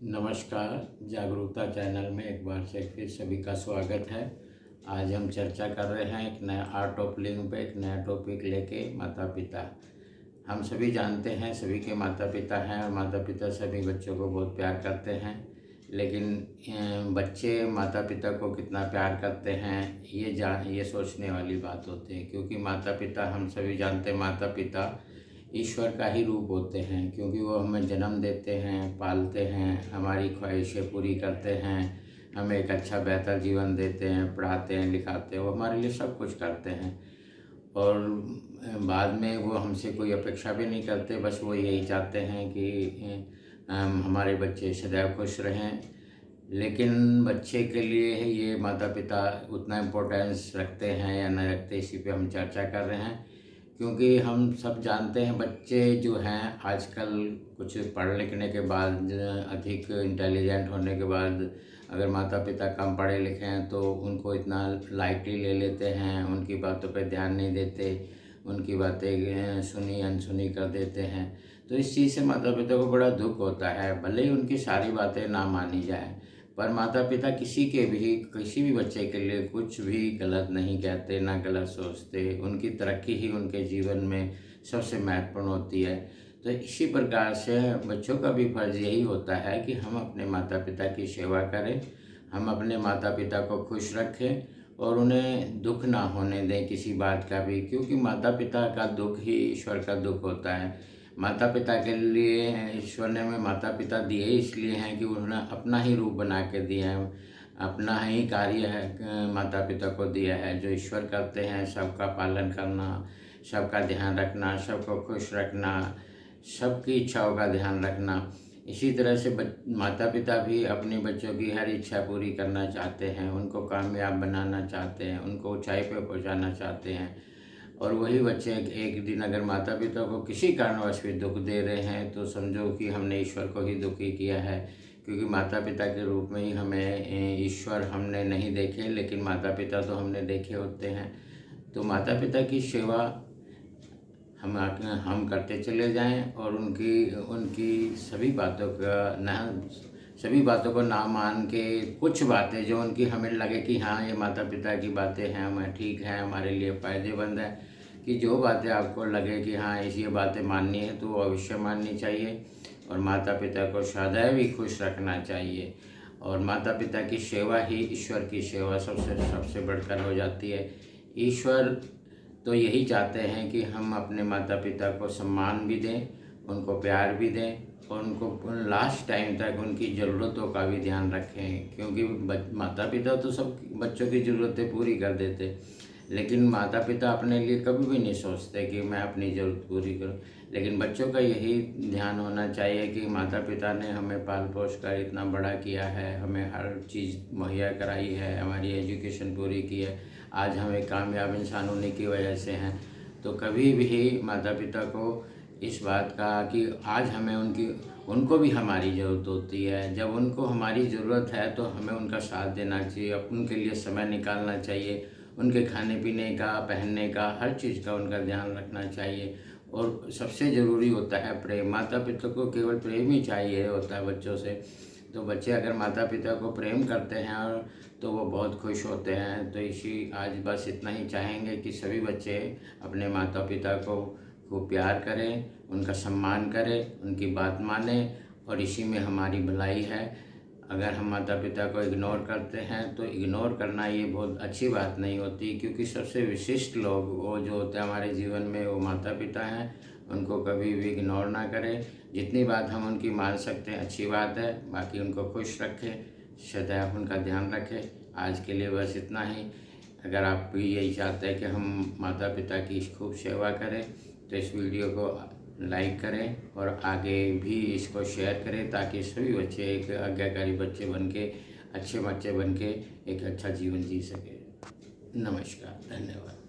नमस्कार, जागरूकता चैनल में एक बार से फिर सभी का स्वागत है। आज हम चर्चा कर रहे हैं एक नया आर्ट ऑफ लिविंग पे एक नया टॉपिक लेके माता पिता। हम सभी जानते हैं सभी के माता पिता हैं और माता पिता सभी बच्चों को बहुत प्यार करते हैं, लेकिन बच्चे माता पिता को कितना प्यार करते हैं ये सोचने वाली बात होती है। क्योंकि माता पिता हम सभी जानते हैं माता पिता ईश्वर का ही रूप होते हैं, क्योंकि वो हमें जन्म देते हैं, पालते हैं, हमारी ख्वाहिशें पूरी करते हैं, हमें एक अच्छा बेहतर जीवन देते हैं, पढ़ाते हैं, लिखाते हैं, वो हमारे लिए सब कुछ करते हैं। और बाद में वो हमसे कोई अपेक्षा भी नहीं करते, बस वो यही चाहते हैं कि हमारे बच्चे सदैव खुश रहें। लेकिन बच्चे के लिए ये माता पिता उतना इम्पोर्टेंस रखते हैं या नहीं रखते, इसी पे हम चर्चा कर रहे हैं। क्योंकि हम सब जानते हैं बच्चे जो हैं आजकल कुछ पढ़ लिखने के बाद, अधिक इंटेलिजेंट होने के बाद, अगर माता पिता कम पढ़े लिखे हैं तो उनको इतना लाइटली ले लेते हैं, उनकी बातों पे ध्यान नहीं देते, उनकी बातें सुनी अनसुनी कर देते हैं। तो इस चीज़ से माता पिता को बड़ा दुख होता है। भले ही उनकी सारी बातें ना मानी जाए, पर माता पिता किसी भी बच्चे के लिए कुछ भी गलत नहीं कहते, ना गलत सोचते। उनकी तरक्की ही उनके जीवन में सबसे महत्वपूर्ण होती है। तो इसी प्रकार से बच्चों का भी फर्ज यही होता है कि हम अपने माता पिता की सेवा करें, हम अपने माता पिता को खुश रखें और उन्हें दुख ना होने दें किसी बात का भी, क्योंकि माता पिता का दुख ही ईश्वर का दुख होता है। माता पिता के लिए ईश्वर ने हमें माता पिता दिए इसलिए हैं कि उन्होंने अपना ही रूप बना के दिया है, अपना ही कार्य है माता पिता को दिया है। जो ईश्वर करते हैं सबका पालन करना, सबका ध्यान रखना, सबको खुश रखना, सबकी इच्छाओं का ध्यान रखना। इसी तरह से माता पिता भी अपने बच्चों की हर इच्छा पूरी करना चाहते हैं, उनको कामयाब बनाना चाहते हैं, उनको ऊंचाई पर पहुंचाना चाहते हैं। और वही बच्चे एक दिन अगर माता पिता को किसी कारणवश भी दुख दे रहे हैं तो समझो कि हमने ईश्वर को ही दुखी किया है। क्योंकि माता पिता के रूप में ही हमें ईश्वर हमने नहीं देखे, लेकिन माता पिता तो हमने देखे होते हैं। तो माता पिता की सेवा हम करते चले जाएं और उनकी सभी बातों को ना मान के कुछ बातें जो उनकी हमें लगे कि हाँ ये माता पिता की बातें हैं, हमें ठीक है, हमारे लिए फ़ायदेमंद है, कि जो बातें आपको लगे कि हाँ ये बातें माननी है तो वो अवश्य माननी चाहिए। और माता पिता को सदैव ही खुश रखना चाहिए। और माता पिता की सेवा ही ईश्वर की सेवा सबसे बढ़कर हो जाती है। ईश्वर तो यही चाहते हैं कि हम अपने माता पिता को सम्मान भी दें, उनको प्यार भी दें और उनको लास्ट टाइम तक उनकी ज़रूरतों का भी ध्यान रखें। क्योंकि माता पिता तो सब बच्चों की ज़रूरतें पूरी कर देते, लेकिन माता पिता अपने लिए कभी भी नहीं सोचते कि मैं अपनी ज़रूरत पूरी करूं। लेकिन बच्चों का यही ध्यान होना चाहिए कि माता पिता ने हमें पाल पोस कर इतना बड़ा किया है, हमें हर चीज़ मुहैया कराई है, हमारी एजुकेशन पूरी की है, आज हम एक कामयाब इंसान होने की वजह से हैं। तो कभी भी माता पिता को इस बात का कि आज हमें उनको भी हमारी ज़रूरत होती है। जब उनको हमारी ज़रूरत है तो हमें उनका साथ देना चाहिए, उनके लिए समय निकालना चाहिए, उनके खाने पीने का, पहनने का, हर चीज़ का उनका ध्यान रखना चाहिए। और सबसे ज़रूरी होता है प्रेम। माता पिता को केवल प्रेम ही चाहिए होता है बच्चों से। तो बच्चे अगर माता पिता को प्रेम करते हैं और तो वो बहुत खुश होते हैं। तो आज बस इतना ही चाहेंगे कि सभी बच्चे अपने माता पिता को खूब प्यार करें, उनका सम्मान करें, उनकी बात मानें, और इसी में हमारी भलाई है। अगर हम माता पिता को इग्नोर करते हैं तो इग्नोर करना ये बहुत अच्छी बात नहीं होती, क्योंकि सबसे विशिष्ट लोग वो जो होते हैं हमारे जीवन में वो माता पिता हैं। उनको कभी भी इग्नोर ना करें। जितनी बात हम उनकी मान सकते हैं अच्छी बात है, बाकी उनको खुश रखें, सदैव उनका ध्यान रखें। आज के लिए बस इतना ही। अगर आप भी यही चाहते हैं कि हम माता पिता की खूब सेवा करें तो इस वीडियो को लाइक करें और आगे भी इसको शेयर करें, ताकि सभी बच्चे एक आज्ञाकारी बच्चे बनके, अच्छे बच्चे बनके एक अच्छा जीवन जी सके। नमस्कार, धन्यवाद।